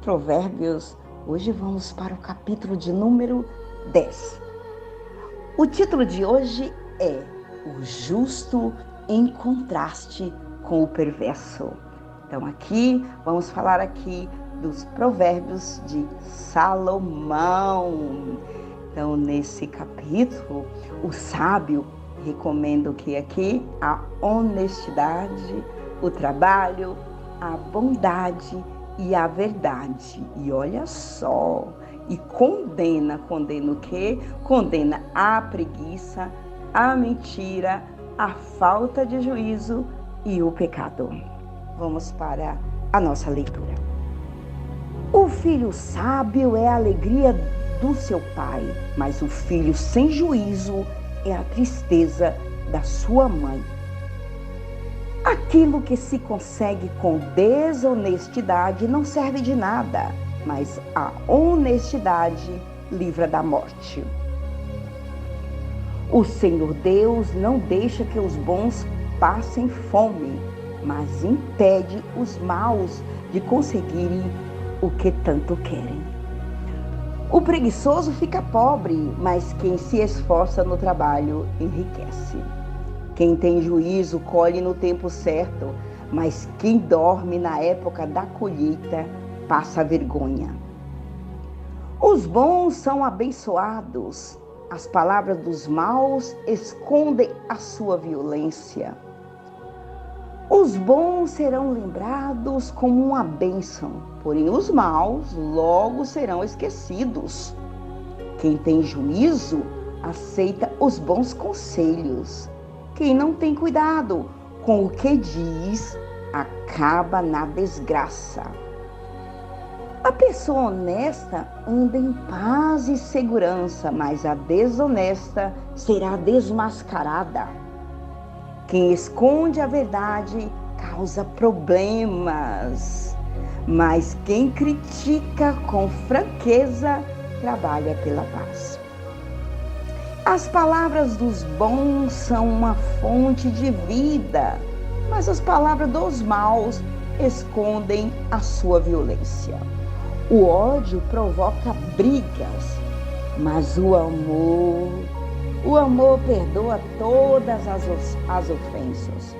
Provérbios. Hoje vamos para o capítulo de número 10. O título de hoje é O Justo em Contraste com o Perverso. Então aqui, vamos falar aqui dos provérbios de Salomão. Então nesse capítulo, o sábio recomenda o que aqui? A honestidade, o trabalho, a bondade e a verdade. E olha só, e condena o quê? Condena a preguiça, a mentira, a falta de juízo e o pecado. Vamos para a nossa leitura. O filho sábio é a alegria do seu pai, mas o filho sem juízo é a tristeza da sua mãe. Aquilo que se consegue com desonestidade não serve de nada, mas a honestidade livra da morte. O Senhor Deus não deixa que os bons passem fome, mas impede os maus de conseguirem o que tanto querem. O preguiçoso fica pobre, mas quem se esforça no trabalho enriquece. Quem tem juízo colhe no tempo certo, mas quem dorme na época da colheita passa vergonha. Os bons são abençoados, as palavras dos maus escondem a sua violência. Os bons serão lembrados como uma bênção, porém os maus logo serão esquecidos. Quem tem juízo aceita os bons conselhos. Quem não tem cuidado com o que diz, acaba na desgraça. A pessoa honesta anda em paz e segurança, mas a desonesta será desmascarada. Quem esconde a verdade causa problemas, mas quem critica com franqueza trabalha pela paz. As palavras dos bons são uma fonte de vida, mas as palavras dos maus escondem a sua violência. O ódio provoca brigas, mas o amor perdoa todas as ofensas.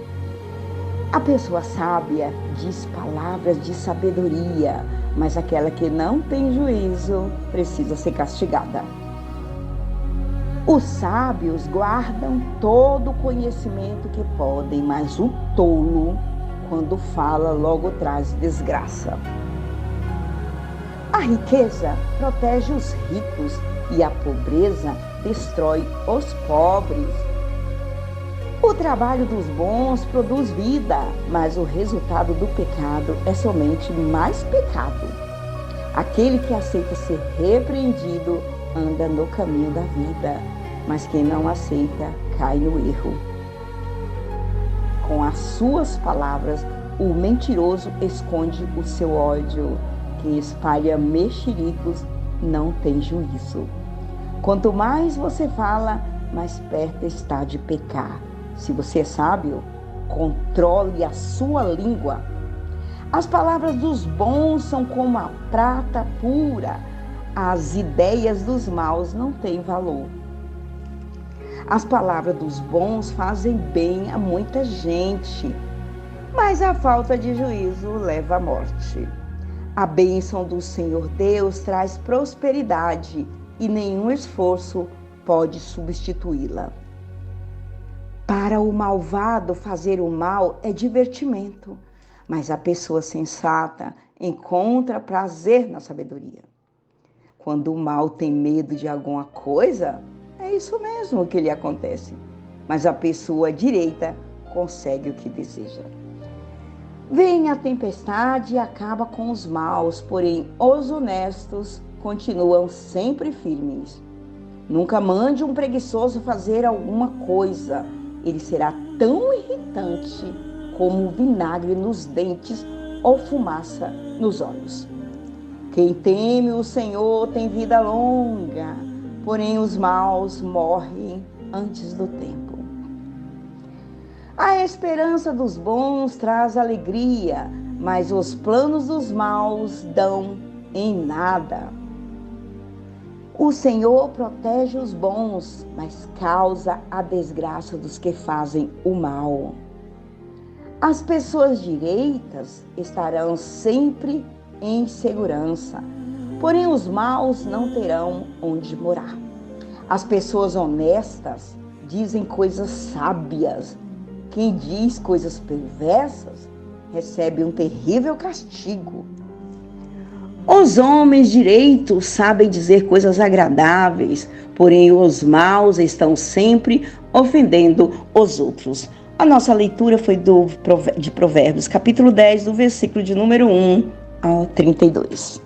A pessoa sábia diz palavras de sabedoria, mas aquela que não tem juízo precisa ser castigada. Os sábios guardam todo o conhecimento que podem, mas o tolo, quando fala, logo traz desgraça. A riqueza protege os ricos e a pobreza destrói os pobres. O trabalho dos bons produz vida, mas o resultado do pecado é somente mais pecado. Aquele que aceita ser repreendido anda no caminho da vida, mas quem não aceita cai no erro. Com as suas palavras, o mentiroso esconde o seu ódio. Quem espalha mexericos não tem juízo. Quanto mais você fala, mais perto está de pecar. Se você é sábio, controle a sua língua. As palavras dos bons são como a prata pura. As ideias dos maus não têm valor. As palavras dos bons fazem bem a muita gente, mas a falta de juízo leva à morte. A bênção do Senhor Deus traz prosperidade e nenhum esforço pode substituí-la. Para o malvado, fazer o mal é divertimento, mas a pessoa sensata encontra prazer na sabedoria. Quando o mal tem medo de alguma coisa, é isso mesmo que lhe acontece, mas a pessoa direita consegue o que deseja. Vem a tempestade e acaba com os maus, porém os honestos continuam sempre firmes. Nunca mande um preguiçoso fazer alguma coisa, ele será tão irritante como vinagre nos dentes ou fumaça nos olhos. Quem teme o Senhor tem vida longa, porém os maus morrem antes do tempo. A esperança dos bons traz alegria, mas os planos dos maus dão em nada. O Senhor protege os bons, mas causa a desgraça dos que fazem o mal. As pessoas direitas estarão sempre em segurança, porém os maus não terão onde morar. As pessoas honestas dizem coisas sábias. Quem diz coisas perversas recebe um terrível castigo. Os homens direitos sabem dizer coisas agradáveis, porém os maus estão sempre ofendendo os outros. A nossa leitura foi de Provérbios, capítulo 10, do versículo de número 1 ao 32.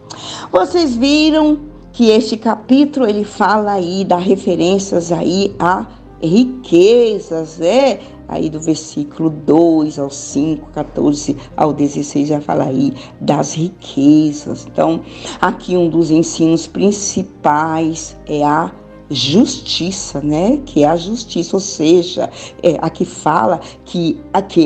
Vocês viram que este capítulo ele fala aí, dá referências aí a riquezas, né? Aí do versículo 2 ao 5, 14 ao 16 já fala aí das riquezas. Então, aqui um dos ensinos principais é a justiça, né? Que é a justiça, ou seja, aqui fala que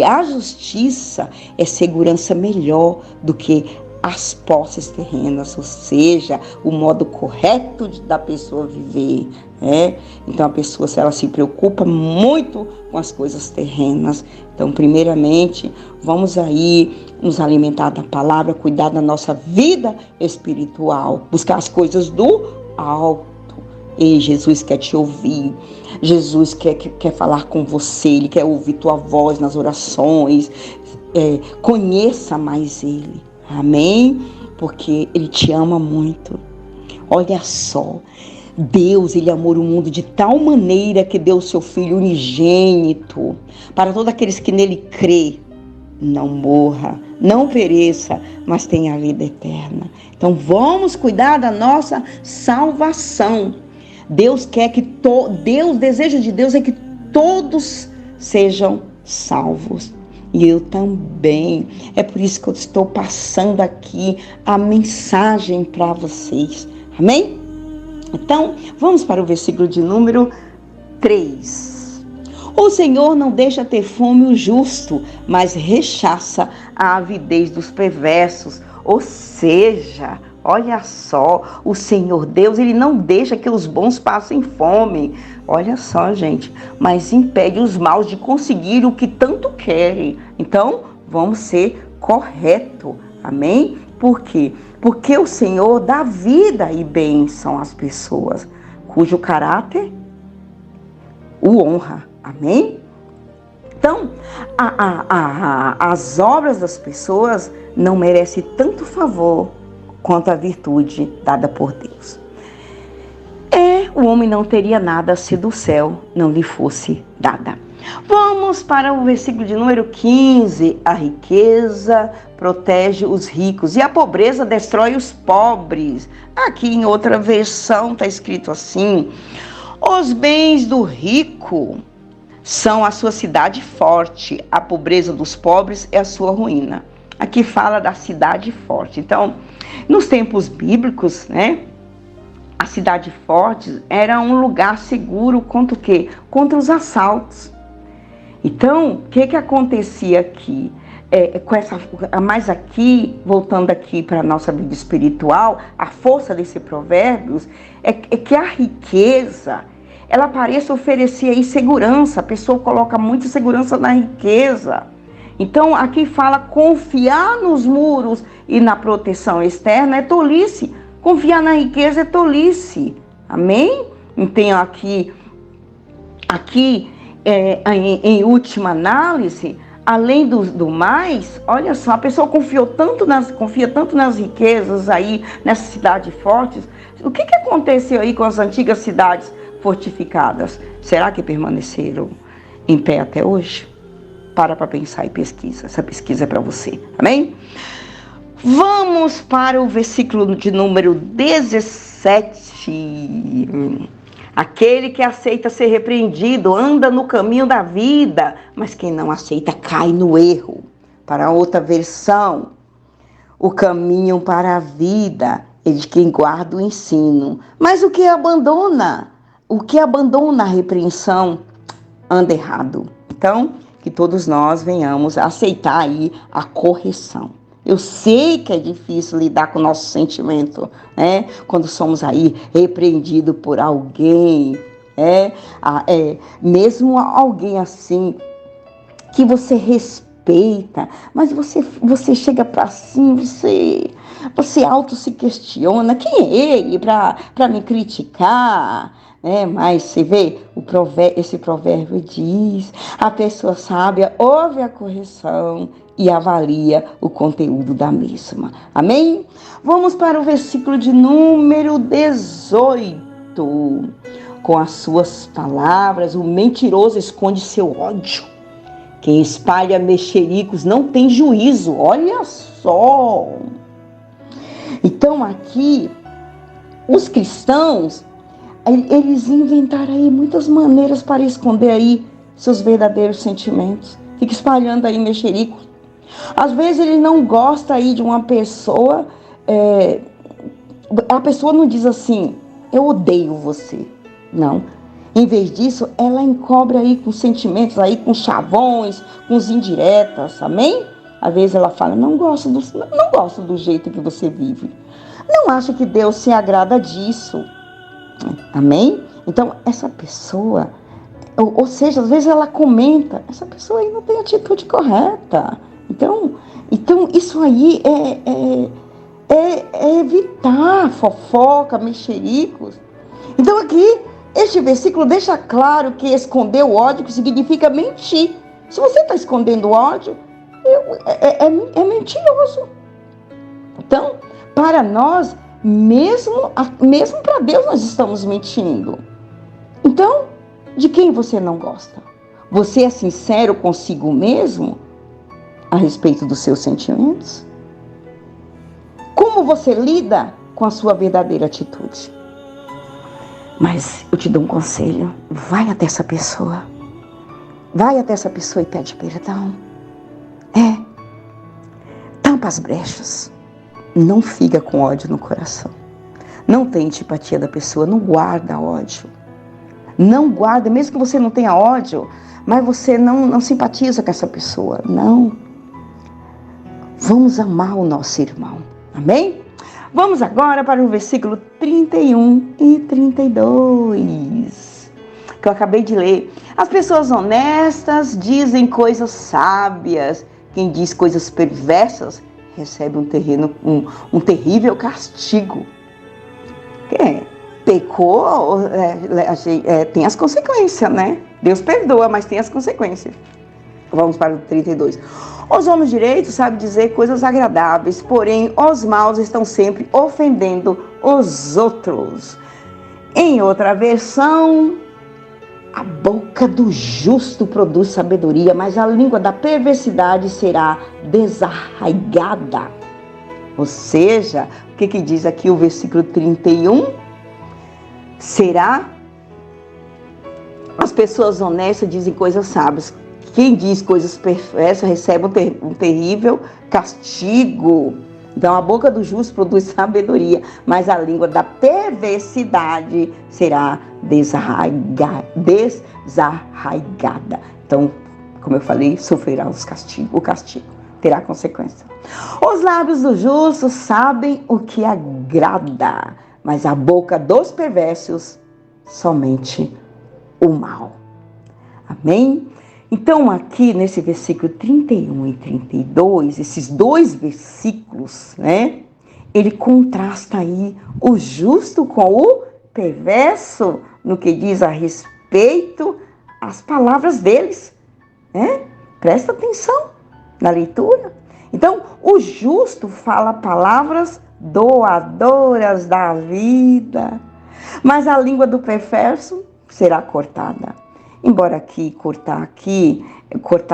a justiça é segurança melhor do que as posses terrenas, ou seja, o modo correto da pessoa viver, né? Então a pessoa, se ela se preocupa muito com as coisas terrenas, então primeiramente vamos aí nos alimentar da palavra, cuidar da nossa vida espiritual, buscar as coisas do alto. E Jesus quer te ouvir, Jesus quer falar com você, Ele quer ouvir tua voz nas orações, conheça mais Ele. Amém? Porque Ele te ama muito. Olha só, Deus, Ele amou o mundo de tal maneira que deu o seu Filho unigênito, para todos aqueles que nele crê, não morra, não pereça, mas tenha a vida eterna. Então vamos cuidar da nossa salvação. Deus quer que o desejo de Deus é que todos sejam salvos. E eu também. É por isso que eu estou passando aqui a mensagem para vocês. Amém? Então, vamos para o versículo de número 3. O Senhor não deixa ter fome o justo, mas rechaça a avidez dos perversos. Ou seja, olha só, o Senhor Deus, Ele não deixa que os bons passem fome. Olha só, gente, mas impede os maus de conseguir o que tanto querem. Então, vamos ser corretos, amém? Por quê? Porque o Senhor dá vida e bênção às pessoas, cujo caráter o honra, amém? Então, as obras das pessoas não merecem tanto favor quanto a virtude dada por Deus. O homem não teria nada se do céu não lhe fosse dada. Vamos para o versículo de número 15. A riqueza protege os ricos e a pobreza destrói os pobres. Aqui em outra versão está escrito assim: os bens do rico são a sua cidade forte, a pobreza dos pobres é a sua ruína. Aqui fala da cidade forte. Então, nos tempos bíblicos, né? A cidade forte era um lugar seguro contra o quê? Contra os assaltos. Então, o que acontecia aqui? Mas aqui, voltando aqui para a nossa vida espiritual, a força desse provérbios é que a riqueza, ela parece oferecer aí segurança. A pessoa coloca muita segurança na riqueza. Então, aqui fala confiar nos muros e na proteção externa é tolice. Confiar na riqueza é tolice. Amém? Então, aqui em última análise, além do mais, olha só, a pessoa confia tanto nas riquezas aí, nessas cidades fortes. O que aconteceu aí com as antigas cidades fortificadas? Será que permaneceram em pé até hoje? Para pensar e pesquisa. Essa pesquisa é para você. Amém? Vamos para o versículo de número 17. Aquele que aceita ser repreendido anda no caminho da vida, mas quem não aceita cai no erro. Para outra versão, o caminho para a vida é de quem guarda o ensino, mas o que abandona a repreensão anda errado. Então, que todos nós venhamos a aceitar aí a correção. Eu sei que é difícil lidar com o nosso sentimento, né? Quando somos aí repreendidos por alguém, mesmo alguém assim que você respeita, mas você chega para cima, você auto se questiona, quem é ele para me criticar? Mas você vê, esse provérbio diz, a pessoa sábia ouve a correção e avalia o conteúdo da mesma. Amém? Vamos para o versículo de número 18. Com as suas palavras, o mentiroso esconde seu ódio. Quem espalha mexericos não tem juízo. Olha só! Então aqui, os cristãos, eles inventaram aí muitas maneiras para esconder aí seus verdadeiros sentimentos. Fica espalhando aí mexerico. Às vezes ele não gosta aí de uma pessoa, a pessoa não diz assim, eu odeio você. Não. Em vez disso, ela encobre aí com sentimentos, aí com chavões, com os indiretas, amém? Às vezes ela fala, não gosto do jeito que você vive. Não acho que Deus se agrada disso. Amém? Então, essa pessoa, ou seja, às vezes ela comenta, essa pessoa aí não tem atitude correta. Então isso aí é evitar fofoca, mexericos. Então aqui, este versículo deixa claro que esconder o ódio significa mentir. Se você está escondendo o ódio, é mentiroso. Então, para nós, mesmo para Deus, nós estamos mentindo. Então, de quem você não gosta? Você é sincero consigo mesmo a respeito dos seus sentimentos? Como você lida com a sua verdadeira atitude? Mas eu te dou um conselho, vai até essa pessoa. Vai até essa pessoa e pede perdão. Tampa as brechas. Não fica com ódio no coração. Não tem antipatia da pessoa, não guarda ódio. Não guarda, mesmo que você não tenha ódio, mas você não simpatiza com essa pessoa. Não. Vamos amar o nosso irmão. Amém? Vamos agora para o versículo 31 e 32, que eu acabei de ler. As pessoas honestas dizem coisas sábias. Quem diz coisas perversas recebe um terrível castigo. Pecou, tem as consequências, né? Deus perdoa, mas tem as consequências. Vamos para o 32. Os homens direitos sabem dizer coisas agradáveis, porém os maus estão sempre ofendendo os outros. Em outra versão, a boca do justo produz sabedoria, mas a língua da perversidade será desarraigada. Ou seja, o que diz aqui o versículo 31? As pessoas honestas dizem coisas sábias. Quem diz coisas perversas recebe um terrível castigo. Então, a boca do justo produz sabedoria, mas a língua da perversidade será desarraigada. Então, como eu falei, sofrerá o castigo, terá consequência. Os lábios do justo sabem o que agrada, mas a boca dos perversos somente o mal. Amém? Então, aqui nesse versículo 31 e 32, esses dois versículos, ele contrasta aí o justo com o perverso no que diz a respeito às palavras deles. Presta atenção na leitura. Então, o justo fala palavras doadoras da vida, mas a língua do perverso será cortada. Embora cortar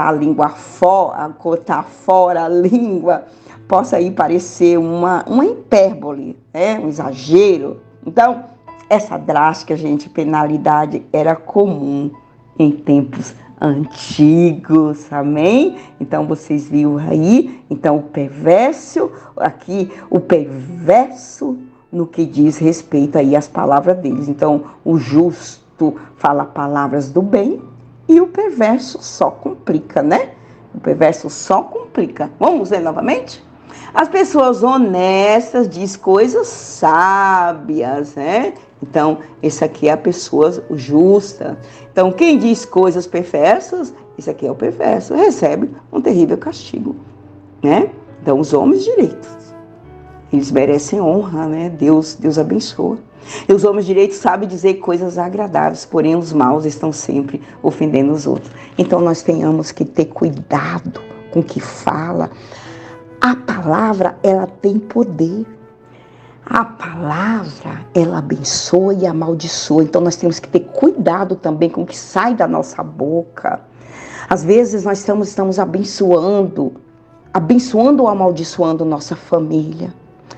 a língua fora, cortar fora a língua, possa aí parecer uma hipérbole, um exagero. Então, essa drástica, penalidade era comum em tempos antigos, amém? Então, vocês viram aí, então o perverso no que diz respeito aí às palavras deles. Então, o justo fala palavras do bem e o perverso só complica, O perverso só complica. Vamos ler novamente? As pessoas honestas dizem coisas sábias, né? Então, esse aqui é a pessoa justa. Então, quem diz coisas perversas, esse aqui é o perverso, recebe um terrível castigo, né? Então, os homens direitos, eles merecem honra, né? Deus abençoa. E os homens direitos sabem dizer coisas agradáveis, porém os maus estão sempre ofendendo os outros. Então, nós tenhamos que ter cuidado com o que fala. A palavra, ela tem poder. A palavra, ela abençoa e amaldiçoa. Então, nós temos que ter cuidado também com o que sai da nossa boca. Às vezes, nós estamos abençoando ou amaldiçoando nossa família.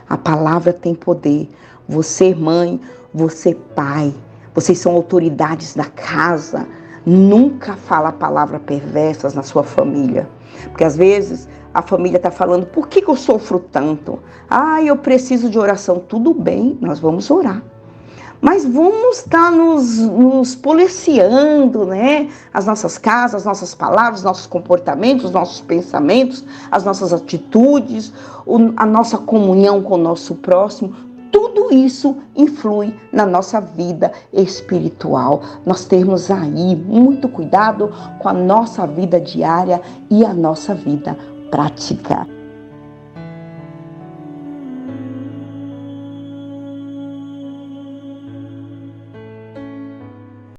A palavra tem poder. Você, mãe, você, pai, vocês são autoridades da casa. Nunca fala palavras perversas na sua família. Porque às vezes a família está falando, por que eu sofro tanto? Eu preciso de oração. Tudo bem, nós vamos orar. Mas vamos estar nos policiando, né? As nossas casas, as nossas palavras, nossos comportamentos, os nossos pensamentos, as nossas atitudes, a nossa comunhão com o nosso próximo. Tudo isso influi na nossa vida espiritual. Nós temos aí muito cuidado com a nossa vida diária e a nossa vida prática.